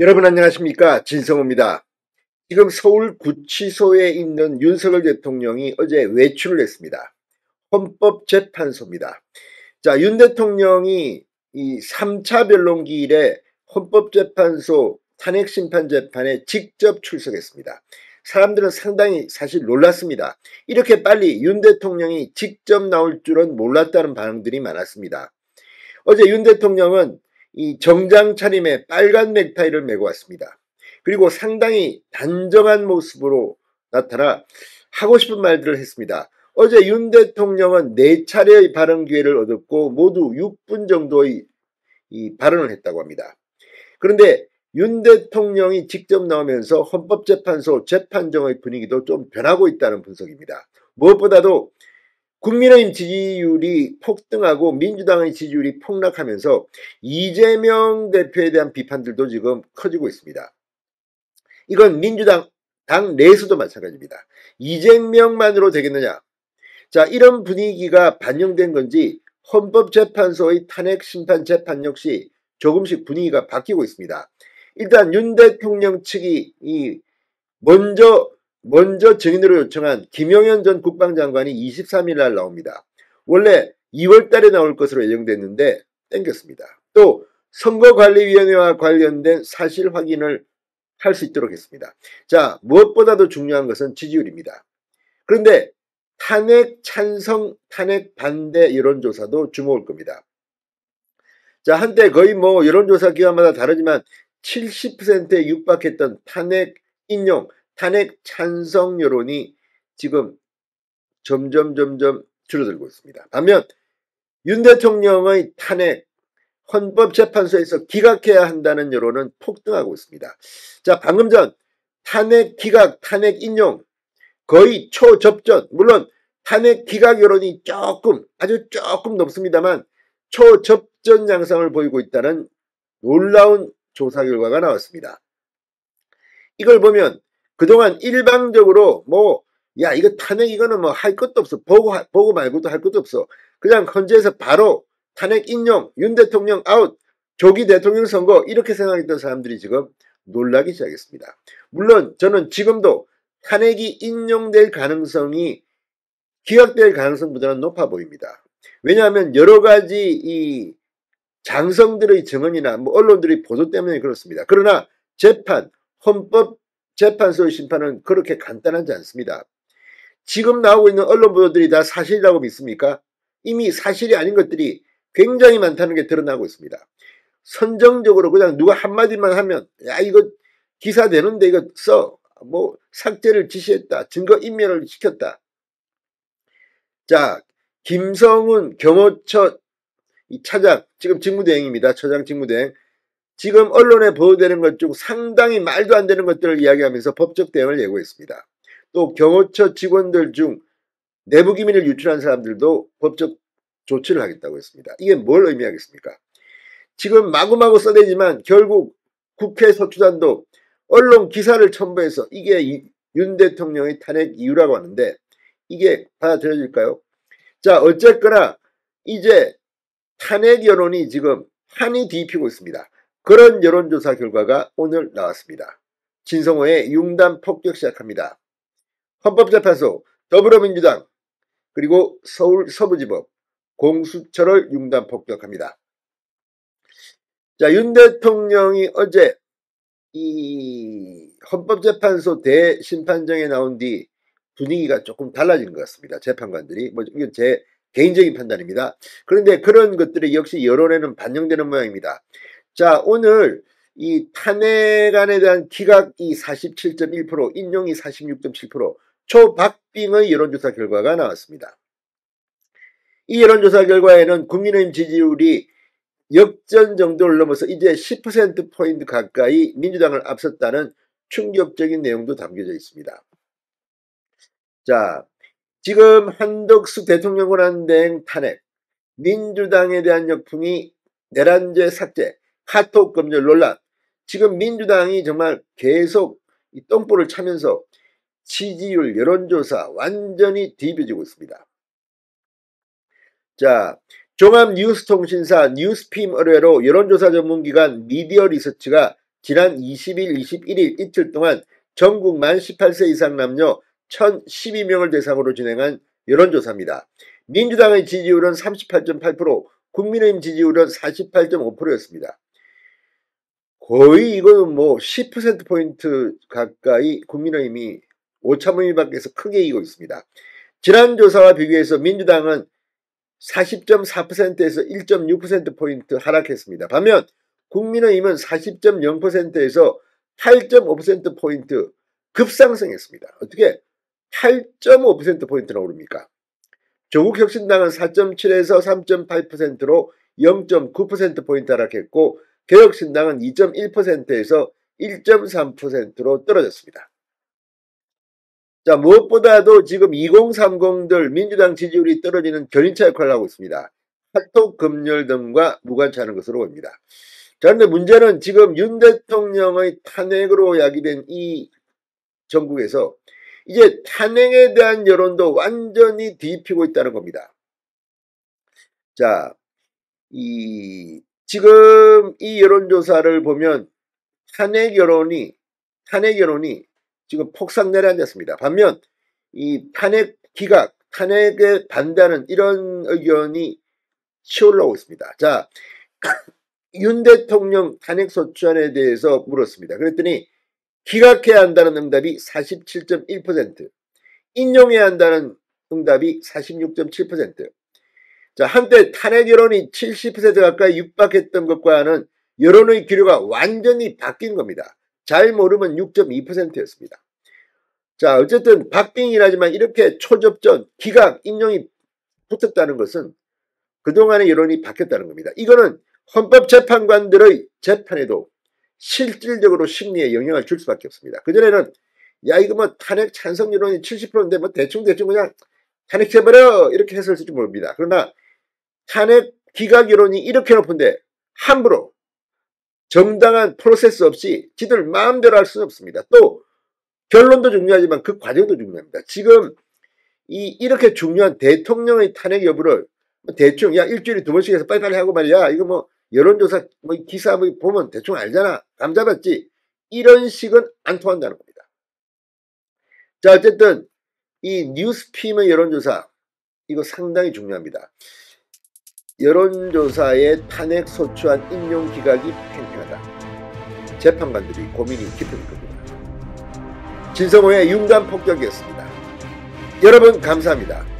여러분 안녕하십니까, 진성호입니다. 지금 서울 구치소에 있는 윤석열 대통령이 어제 외출을 했습니다. 헌법재판소입니다. 자, 윤 대통령이 이 3차 변론기일에 헌법재판소 탄핵심판재판에 직접 출석했습니다. 사람들은 상당히 사실 놀랐습니다. 이렇게 빨리 윤 대통령이 직접 나올 줄은 몰랐다는 반응들이 많았습니다. 어제 윤 대통령은 이 정장 차림에 빨간 넥타이를 메고 왔습니다. 그리고 상당히 단정한 모습으로 나타나 하고 싶은 말들을 했습니다. 어제 윤 대통령은 4차례의 발언 기회를 얻었고 모두 6분 정도의 이 발언을 했다고 합니다. 그런데 윤 대통령이 직접 나오면서 헌법재판소 재판정의 분위기도 좀 변하고 있다는 분석입니다. 무엇보다도 국민의힘 지지율이 폭등하고 민주당의 지지율이 폭락하면서 이재명 대표에 대한 비판들도 지금 커지고 있습니다. 이건 민주당 당 내에서도 마찬가지입니다. 이재명만으로 되겠느냐? 자, 이런 분위기가 반영된 건지 헌법재판소의 탄핵심판 재판 역시 조금씩 분위기가 바뀌고 있습니다. 일단 윤 대통령 측이 먼저 증인으로 요청한 김용현 전 국방장관이 23일 날 나옵니다. 원래 2월 달에 나올 것으로 예정됐는데 땡겼습니다. 또 선거관리위원회와 관련된 사실 확인을 할 수 있도록 했습니다. 자, 무엇보다도 중요한 것은 지지율입니다. 그런데 탄핵 찬성, 탄핵 반대 여론조사도 주목할 겁니다. 자, 한때 거의 여론조사 기관마다 다르지만 70%에 육박했던 탄핵 인용, 탄핵 찬성 여론이 지금 점점 줄어들고 있습니다. 반면 윤 대통령의 탄핵 헌법재판소에서 기각해야 한다는 여론은 폭등하고 있습니다. 자, 방금 전 탄핵 기각, 탄핵 인용 거의 초접전, 물론 탄핵 기각 여론이 아주 조금 높습니다만 초접전 양상을 보이고 있다는 놀라운 조사 결과가 나왔습니다. 이걸 보면 그동안 일방적으로 이거 탄핵 이거는 할 것도 없어. 보고 말고도 할 것도 없어. 그냥 헌재에서 바로 탄핵 인용, 윤 대통령 아웃, 조기 대통령 선거 이렇게 생각했던 사람들이 지금 놀라기 시작했습니다. 물론 저는 지금도 탄핵이 인용될 가능성이 기각될 가능성보다는 높아 보입니다. 왜냐하면 여러 가지 이 장성들의 증언이나 언론들의 보도 때문에 그렇습니다. 그러나 헌법재판소의 심판은 그렇게 간단하지 않습니다. 지금 나오고 있는 언론 보도들이 다 사실이라고 믿습니까? 이미 사실이 아닌 것들이 굉장히 많다는 게 드러나고 있습니다. 선정적으로 그냥 누가 한마디만 하면 야 이거 기사 되는데 이거 써. 삭제를 지시했다. 증거 인멸을 시켰다. 자, 김성훈 경호처 차장, 지금 직무대행입니다. 처장 직무대행. 지금 언론에 보도되는 것 중 상당히 말도 안 되는 것들을 이야기하면서 법적 대응을 예고했습니다. 또 경호처 직원들 중 내부 기밀을 유출한 사람들도 법적 조치를 하겠다고 했습니다. 이게 뭘 의미하겠습니까? 지금 마구마구 써대지만 결국 국회 서초단도 언론 기사를 첨부해서 이게 윤 대통령의 탄핵 이유라고 하는데 이게 받아들여질까요? 자, 어쨌거나 이제 탄핵 여론이 지금 한이 뒤피고 있습니다. 그런 여론조사 결과가 오늘 나왔습니다. 진성호의 융단 폭격 시작합니다. 헌법재판소, 더불어민주당, 그리고 서울 서부지법, 공수처를 융단 폭격합니다. 자, 윤 대통령이 어제 이 헌법재판소 대심판정에 나온 뒤 분위기가 조금 달라진 것 같습니다. 재판관들이. 이건 제 개인적인 판단입니다. 그런데 그런 것들이 역시 여론에는 반영되는 모양입니다. 자, 오늘 이 탄핵안에 대한 기각이 47.1%, 인용이 46.7%, 초박빙의 여론조사 결과가 나왔습니다. 이 여론조사 결과에는 국민의힘 지지율이 역전 정도를 넘어서 이제 10%포인트 가까이 민주당을 앞섰다는 충격적인 내용도 담겨져 있습니다. 자, 지금 한덕수 대통령 권한대행 탄핵, 민주당에 대한 역풍이 내란죄 삭제, 카톡 검열 논란, 지금 민주당이 정말 계속 이 똥볼을 차면서 지지율, 여론조사 완전히 뒤집어지고 있습니다. 자, 종합뉴스통신사 뉴스핌 의뢰로 여론조사 전문기관 미디어 리서치가 지난 20일, 21일 이틀 동안 전국 만 18세 이상 남녀 1,012명을 대상으로 진행한 여론조사입니다. 민주당의 지지율은 38.8%, 국민의힘 지지율은 48.5%였습니다. 거의 이거는 뭐 10%포인트 가까이 국민의힘이 오차범위 밖에서 크게 이기고 있습니다. 지난 조사와 비교해서 민주당은 40.4%에서 1.6%포인트 하락했습니다. 반면 국민의힘은 40.0%에서 8.5%포인트 급상승했습니다. 어떻게 8.5%포인트나 오릅니까? 조국혁신당은 4.7에서 3.8%로 0.9%포인트 하락했고 개혁신당은 2.1%에서 1.3%로 떨어졌습니다. 자, 무엇보다도 지금 2030들 민주당 지지율이 떨어지는 견인차 역할을 하고 있습니다. 카톡 검열 등과 무관치 않은 것으로 봅니다. 자, 그런데 문제는 지금 윤 대통령의 탄핵으로 야기된 이 전국에서 이제 탄핵에 대한 여론도 완전히 뒤집히고 있다는 겁니다. 자, 지금 이 여론조사를 보면 탄핵 여론이 지금 폭삭 내려앉았습니다. 반면 이 탄핵 기각, 탄핵에 반대하는 이런 의견이 치올라오고 있습니다. 자, 윤 대통령 탄핵 소추안에 대해서 물었습니다. 그랬더니 기각해야 한다는 응답이 47.1%, 인용해야 한다는 응답이 46.7%. 자, 한때 탄핵 여론이 70% 가까이 육박했던 것과는 여론의 기류가 완전히 바뀐 겁니다. 잘 모르면 6.2%였습니다. 자, 어쨌든 박빙이긴 하지만 이렇게 초접전, 기각, 인용이 붙었다는 것은 그동안의 여론이 바뀌었다는 겁니다. 이거는 헌법재판관들의 재판에도 실질적으로 심리에 영향을 줄 수밖에 없습니다. 그전에는 야 이거 뭐 탄핵 찬성 여론이 70%인데 뭐 대충 그냥 탄핵해버려 이렇게 했을지 모릅니다. 그러나 탄핵 기각 여론이 이렇게 높은데 함부로 정당한 프로세스 없이 지들 마음대로 할 수는 없습니다. 또 결론도 중요하지만 그 과정도 중요합니다. 지금 이렇게 중요한 대통령의 탄핵 여부를 대충 야 일주일에 2번씩 해서 빨리빨리 하고 말이야 이거 뭐 여론조사 뭐 기사 뭐 보면 대충 알잖아 감 잡았지 이런 식은 안 통한다는 겁니다. 자, 어쨌든 이 뉴스핌의 여론조사 이거 상당히 중요합니다. 여론조사의 탄핵 소추안 인용 기각이 팽팽하다. 재판관들이 고민이 깊을 겁니다. 진성호의 융단 폭격이었습니다. 여러분 감사합니다.